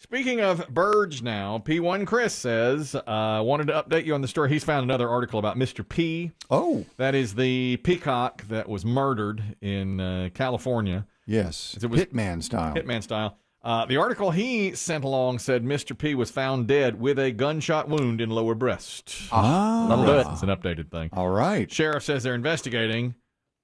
Speaking of birds now, P1 Chris says, wanted to update you on the story. He's found another article about Mr. P. Oh. That is the peacock that was murdered in California. Yes, it was Hitman style. Hitman style. The article he sent along said Mr. P was found dead with a gunshot wound in lower breast. That'll do it. It's an updated thing. All right. Sheriff says they're investigating.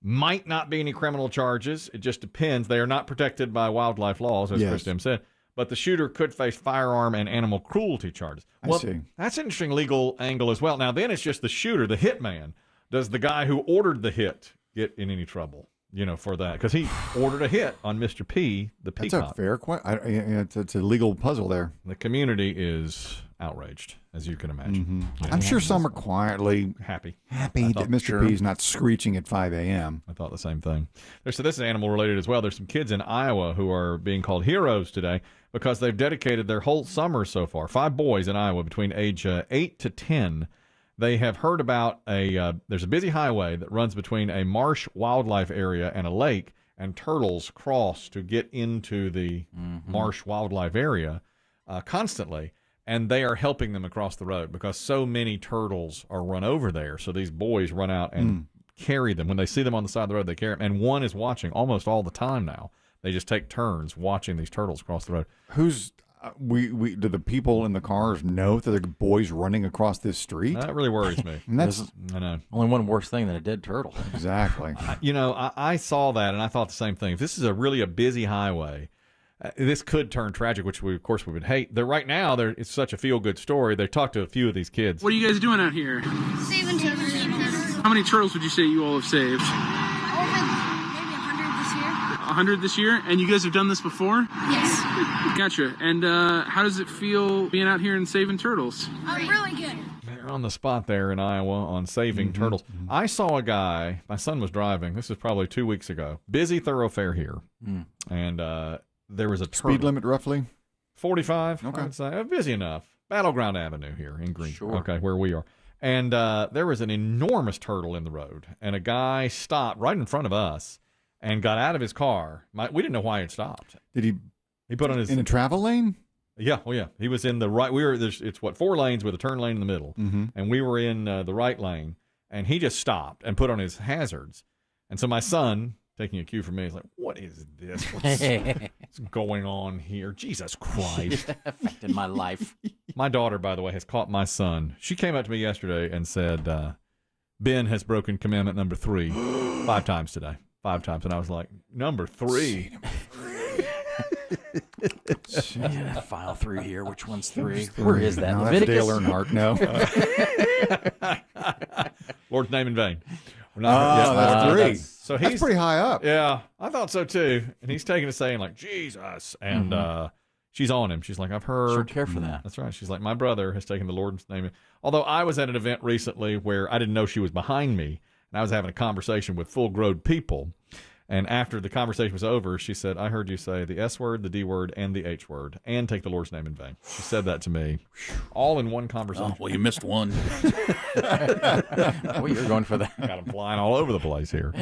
Might not be any criminal charges. It just depends. They are not protected by wildlife laws, as Chris Demm said. But the shooter could face firearm and animal cruelty charges. I see. That's an interesting legal angle as well. Now, then it's just the shooter, the hitman. Does the guy who ordered the hit get in any trouble, for that? Because he ordered a hit on Mr. P, the peacock. That's a fair question. It's a legal puzzle there. The community is outraged, as you can imagine. Mm-hmm. I'm sure some are quietly happy that Mr. P is not screeching at 5 a.m. I thought the same thing. So this is animal related as well. There's some kids in Iowa who are being called heroes today because they've dedicated their whole summer so far. 5 boys in Iowa between age 8 to 10. They have heard about there's a busy highway that runs between a marsh wildlife area and a lake, and turtles cross to get into the marsh wildlife area constantly. And they are helping them across the road because so many turtles are run over there. So these boys run out and carry them. When they see them on the side of the road, they carry them. And one is watching almost all the time now. They just take turns watching these turtles cross the road. Do the people in the cars know that there are boys running across this street? That really worries me. I know. Only one worse thing than a dead turtle. Exactly. I saw that and I thought the same thing. If this is a busy highway, this could turn tragic, which we would hate. Right now, it's such a feel-good story. They talked to a few of these kids. What are you guys doing out here? Saving turtles. How many turtles would you say you all have saved? Maybe 100 this year. 100 this year? And you guys have done this before? Yes. Gotcha. And how does it feel being out here and saving turtles? Really good. They're on the spot there in Iowa on saving turtles. I saw a guy, my son was driving, this was probably 2 weeks ago, busy thoroughfare here, and there was a turtle. Speed limit roughly? 45, okay. I would say. Busy enough. Battleground Avenue here in Green. Sure. Okay, where we are. And there was an enormous turtle in the road, and a guy stopped right in front of us and got out of his car. We didn't know why he had stopped. Did he put on his... In a travel lane? Yeah, He was in the right... It's 4 lanes with a turn lane in the middle, and we were in the right lane, and he just stopped and put on his hazards. And so my son... taking a cue from me, he's like, what is this? What's going on here? Jesus Christ. Affected my life. My daughter, by the way, has caught my son. She came up to me yesterday and said, Ben has broken commandment number 3 5 times today. 5 times. And I was like, number 3? File through here. Which one's 3? Where is that? No, Leviticus? that's Dale Earnhardt. No. Lord's name in vain. That's 3. So that's pretty high up. Yeah, I thought so too. And he's taking it saying like, Jesus. And she's on him. She's like, I've heard. Sure care for that. That's right. She's like, my brother has taken the Lord's name. Although I was at an event recently where I didn't know she was behind me, and I was having a conversation with full-grown people. And after the conversation was over, she said, I heard you say the S word, the D word, and the H word, and take the Lord's name in vain. She said that to me, all in one conversation. Oh, well, you missed one. Well, you're going for that. Got them flying all over the place here.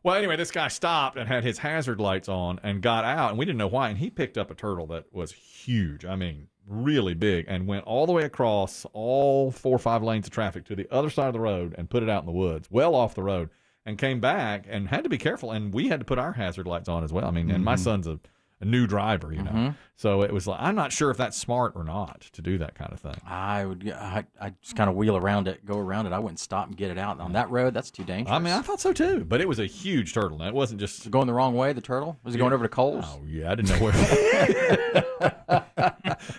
Well, anyway, this guy stopped and had his hazard lights on and got out, and we didn't know why. And he picked up a turtle that was huge. I mean, really big, and went all the way across all 4 or 5 lanes of traffic to the other side of the road and put it out in the woods, well off the road. And came back and had to be careful, and we had to put our hazard lights on as well. I mean, and my son's a new driver, so it was like, I'm not sure if that's smart or not to do that kind of thing. I just kind of go around it. I wouldn't stop and get it out on that road. That's too dangerous. I mean, I thought so too, but it was a huge turtle. Now, it wasn't just going the wrong way. The turtle was it going over to Coles? Oh yeah, I didn't know where.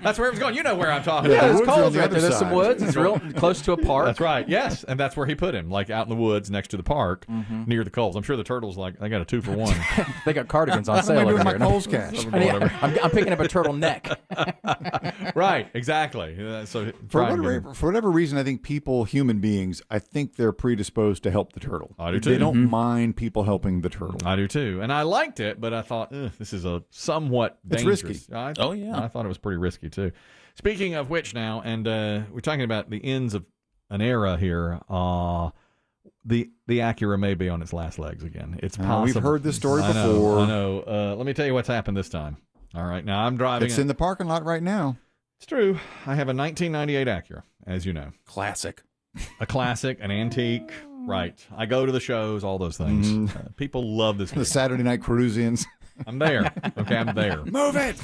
That's where it was going. You know where I'm talking about. Yeah, there's Woods are Coles on the right other there. There's some side. woods. It's real close to a park. That's right. Yes, and that's where he put him, like out in the woods next to the park, near the Coles. I'm sure the turtle's like, I got a 2-for-1. They got cardigans on What am sale I doing over with my here. Kohl's cash? I'm picking up a turtle neck. Right, exactly. So For whatever reason, I think human beings, I think they're predisposed to help the turtle. I do too. They don't mind people helping the turtle. I do too, and I liked it, but I thought this is a somewhat dangerous. It's risky. Oh, yeah. I thought it was pretty risky too. Speaking of which, now, and we're talking about the ends of an era here. The Acura may be on its last legs again. It's possible. We've heard this story before. I know. Let me tell you what's happened this time. All right. Now I'm driving. It's in the parking lot right now. It's true. I have a 1998 Acura, as you know. Classic. A classic, an antique. Right. I go to the shows, all those things. People love this. The Saturday night cruise-ins. I'm there. Okay, I'm there. Move it!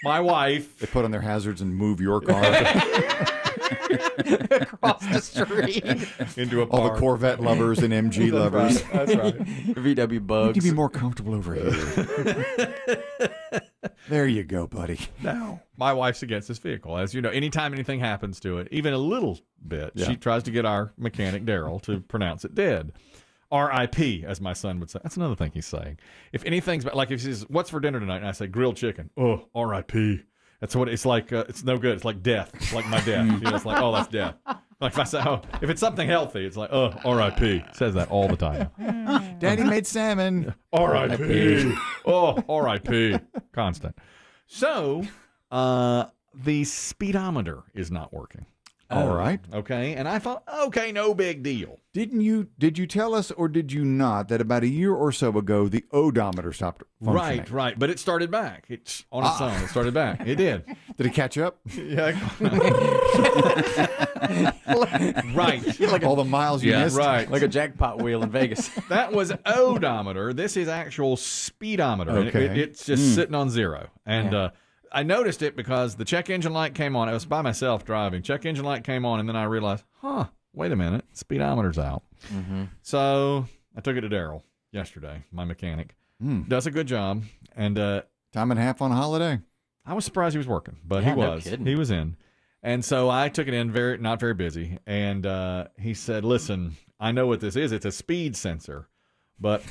My wife. They put on their hazards and move your car Across the street. Into a all the park. Corvette lovers and MG lovers. That's right. VW You bugs. can be more comfortable over here. There you go, buddy. No. My wife's against this vehicle. As you know, anytime anything happens to it, even a little bit, Yeah. she tries to get our mechanic, Daryl, to pronounce it dead. R.I.P., as my son would say. That's another thing he's saying. If anything's, like if he says, what's for dinner tonight? And I say, grilled chicken. Oh, R.I.P. That's what it's like. It's no good. It's like death. It's like my death. You know, it's like, oh, that's death. Like if I say, oh, if it's something healthy, it's like, oh, R.I.P. Says that all the time. Daddy made salmon. R.I.P. Oh, R.I.P. Constant. So, the speedometer is not working. All right. Okay, and I thought, okay, no big deal. Did you tell us or did you not that about a year or so ago the odometer stopped functioning? Right. But it started back. It's on its own. It started back. It did. Did it catch up? Yeah. Right. Like all the miles you missed? Right. Like a jackpot wheel in Vegas. That was odometer. This is actual speedometer. And Okay. it's just sitting on zero. And I noticed it because the check engine light came on. I was by myself driving. Check engine light came on, and then I realized, wait a minute, speedometer's out. So I took it to Daryl yesterday, my mechanic. Does a good job. And Time and a half on holiday. I was surprised he was working, but Yeah, he no was. kidding. He was in. And so I took it in not very busy. And he said, listen, I know what this is. It's a speed sensor, but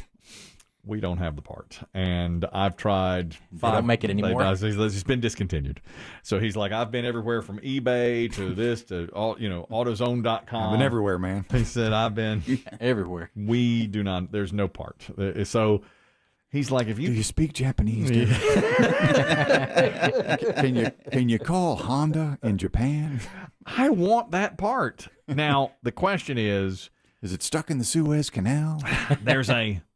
we don't have the part. And I've tried. They don't make it anymore? It's been discontinued. So he's like, I've been everywhere from eBay to this to all, AutoZone.com. I've been everywhere, man. He said, I've been Everywhere. We do not. There's no part. So he's like, if Do you you speak Japanese? Dude? Can you call Honda in Japan? I want that part. Now the question is it stuck in the Suez Canal?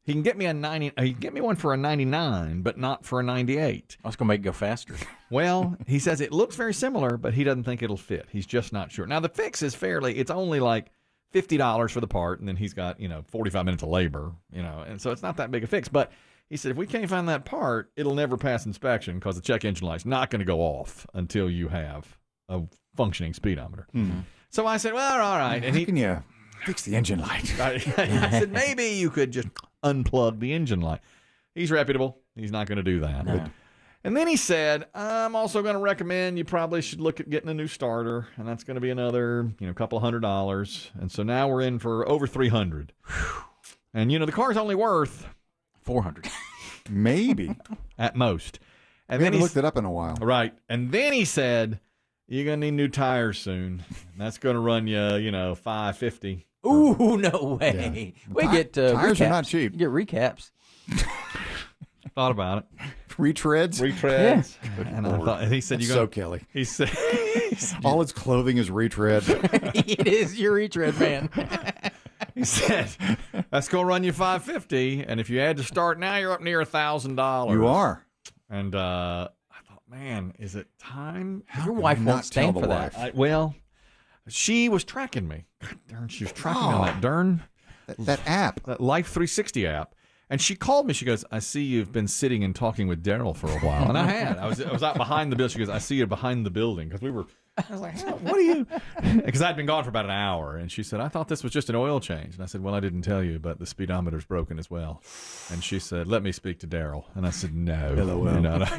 he can get me he can get me one for a 99, but not for a 98. I was going to make it go faster. Well, he says it looks very similar, but he doesn't think it'll fit. He's just not sure. Now the fix is it's only like $50 for the part, and then he's got 45 minutes of labor, and so it's not that big a fix. But he said if we can't find that part, it'll never pass inspection because the check engine light's not going to go off until you have a functioning speedometer. So I said, well, all right. And How can you fix the engine light? I said, maybe you could just unplug the engine light. He's reputable. He's not going to do that. No. And then he said, I'm also going to recommend you probably should look at getting a new starter, and that's going to be another, couple of $100. And so now we're in for over $300. And the car's only worth 400. Maybe. at most. And We then haven't he looked it up in a while. right. And then he said, you're going to need new tires soon. And that's going to run you, $550. Ooh, no way. We get Tires recaps. are not cheap. You get recaps. Thought about it. Retreads? Retreads. And I thought, and he said, That's you're so going Kelly. He said, All its clothing is retread. It is your retread, man. he said, that's going to run you $550. And if you had to start now, you're up near $1,000. You are. And I thought, man, is it time? Your wife not won't stand tell for the that. wife? Well, she was tracking me. God darn, she was tracking me on that darn That app. that Life 360 app. And she called me. She goes, I see you've been sitting and talking with Daryl for a while. And I had. I was out behind the building. She goes, I see you behind the building. Because I was like, what are you? Because I'd been gone for about an hour. And she said, I thought this was just an oil change. And I said, well, I didn't tell you, but the speedometer's broken as well. And she said, let me speak to Daryl. And I said, no.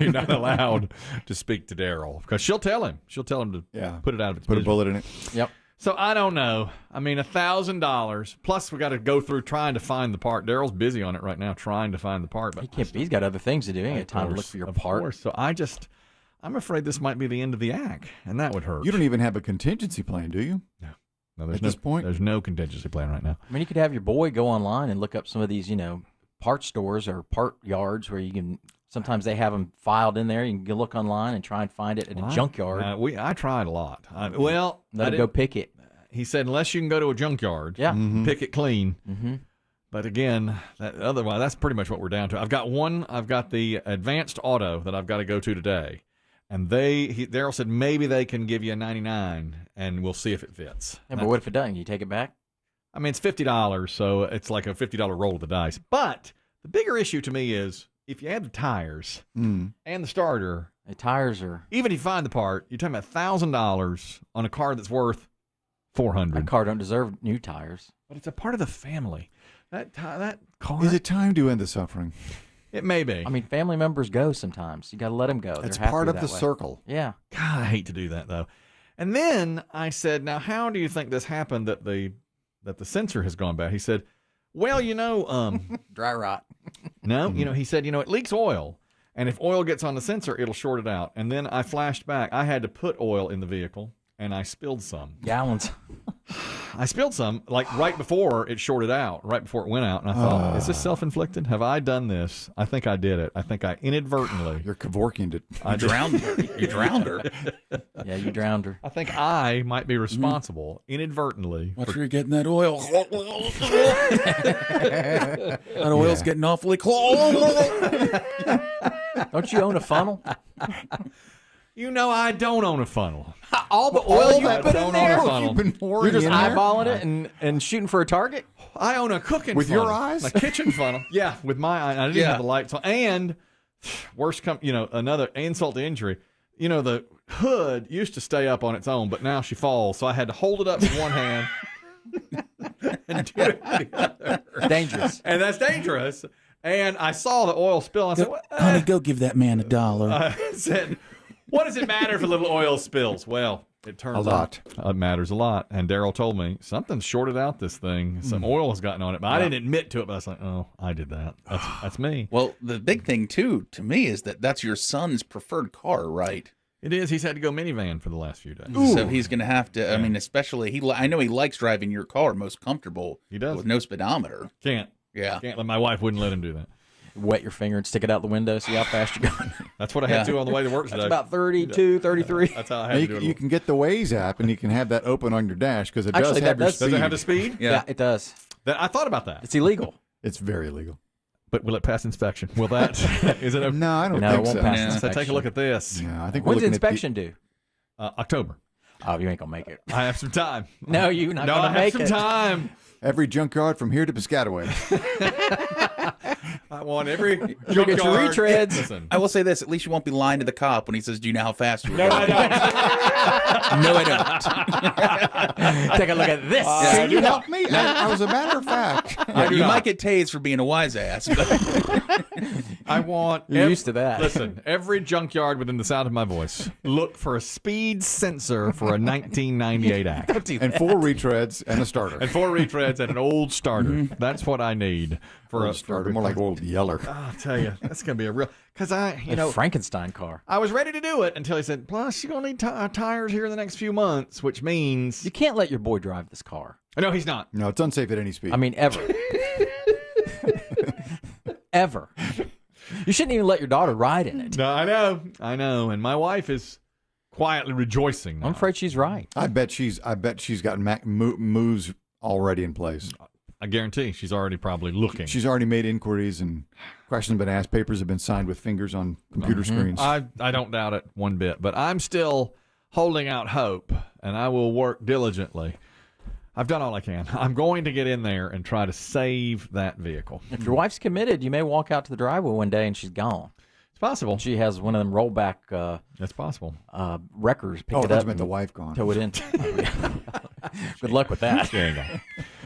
You're not allowed to speak to Daryl. Because she'll tell him. She'll tell him to put it out of its Put a misery. bullet in it. Yep. So I don't know. I mean, $1,000 plus we got to go through trying to find the part. Daryl's busy on it right now, trying to find the part. But He's got other things to do. He ain't got time to look for your of part. course. So I'm afraid this might be the end of the act, and that would hurt. You don't even have a contingency plan, do you? No, there's at this point? There's no contingency plan right now. I mean, you could have your boy go online and look up some of these, part stores or part yards where you can. Sometimes they have them filed in there. You can go look online and try and find it at a junkyard. I tried a lot. Let him go pick it. He said unless you can go to a junkyard, Yeah. pick it clean. But again, otherwise, that's pretty much what we're down to. I've got the advanced auto that I've got to go to today. And Daryl said maybe they can give you a 99 and we'll see if it fits. Yeah, but what if it doesn't? You take it back? I mean, it's $50, so it's like a $50 roll of the dice. But the bigger issue to me is if you add the tires and the starter, The tires are... even if you find the part, you're talking about $1,000 on a car that's worth $400. That car don't deserve new tires. But it's a part of the family. That car. Is it time to end the suffering? It may be. I mean, family members go sometimes. You got to let them go. It's They're part of happier the that way. circle. Yeah. God, I hate to do that though. And then I said, "Now, how do you think this happened that the sensor has gone bad?" He said, "Well, Dry rot. no, he said, it leaks oil, and if oil gets on the sensor, it'll short it out." And then I flashed back. I had to put oil in the vehicle, and I spilled some. Gallons. I spilled some like right before it shorted out, right before it went out, and I thought, "Is this self-inflicted? Have I done this?" I think I did it. I think I inadvertently. You're Kevorkian'd it. I Drowned her. You drowned her. Yeah, you drowned her. I think I might be responsible inadvertently. Watch her getting that oil. That oil's getting awfully close. Don't you own a funnel? I don't own a funnel. All the oil you I put don't in there? own a funnel. You've been pouring You're just in there? eyeballing it and shooting for a target? I own a cooking With funnel. your eyes? A kitchen funnel. Yeah, with my eye. I didn't Yeah. have the lights on. And worst another insult to injury. The hood used to stay up on its own, but now she falls. So I had to hold it up with one hand and do it with the other. Dangerous. And that's dangerous. And I saw the oil spill. I said, Honey, go give that man $1. I said, what does it matter if a little oil spills? Well, it turns out it matters a lot. And Daryl told me something's shorted out this thing. Some oil has gotten on it. But I didn't admit to it. But I was like, oh, I did that. That's me. Well, the big thing, too, to me, is that's your son's preferred car, right? It is. He's had to go minivan for the last few days. So he's going to have to, I mean, especially, I know he likes driving your car most comfortable. He does. With no speedometer. Can't. Yeah. My wife wouldn't let him do that. Wet your finger and stick it out the window, see how fast you're going. That's what I had to on the way to work today. That's about 32, 33. That's how I Now had to do it. you can get the Waze app and you can have that open on your dash because it Actually, does have that your does- speed. Does it have the speed? Yeah, it does. I thought about that. It's illegal. It's very illegal. But will it pass inspection? Will that? Is it? No, I don't No, it think won't so. pass Yeah. So inspection. take a look at this. Yeah, I think When's we're the looking inspection due? October. Oh, you ain't going to make it. I have some time. No, you're not No, going I to have make some it. time. every junkyard from here to Piscataway. I want every You get your junkyard- retreads. Listen. I will say this: at least you won't be lying to the cop when he says, "Do you know how fast you're No, going?" I don't. No, I don't. Take a look at this. Can you help me? As a matter of fact, You might get tased for being a wise ass, but I want. You're used to that. Listen, every junkyard within the sound of my voice, look for a speed sensor for a 1998 Act. and 4 retreads and a starter. And 4 retreads and an old starter. That's what I need for a Old starter, more like old Yeller. I'll tell you, that's gonna be a real. Because A Frankenstein car. I was ready to do it until he said, "Plus, you're gonna need tires here in the next few months," which means You can't let your boy drive this car. no, he's not. No, it's unsafe at any speed. I mean, ever. Ever. You shouldn't even let your daughter ride in it. No, I know, and my wife is quietly rejoicing. Now. I'm afraid she's right. I bet she's got moves already in place. I guarantee she's already probably looking. She's already made inquiries and questions have been asked. Papers have been signed with fingers on computer screens. I don't doubt it one bit, but I'm still holding out hope, and I will work diligently. I've done all I can. I'm going to get in there and try to save that vehicle. If your wife's committed, you may walk out to the driveway one day and she's gone. It's possible. She has one of them rollback It's possible. wreckers. Pick Oh, it that's up meant the and wife gone. tow it in. Good luck with that. There you go.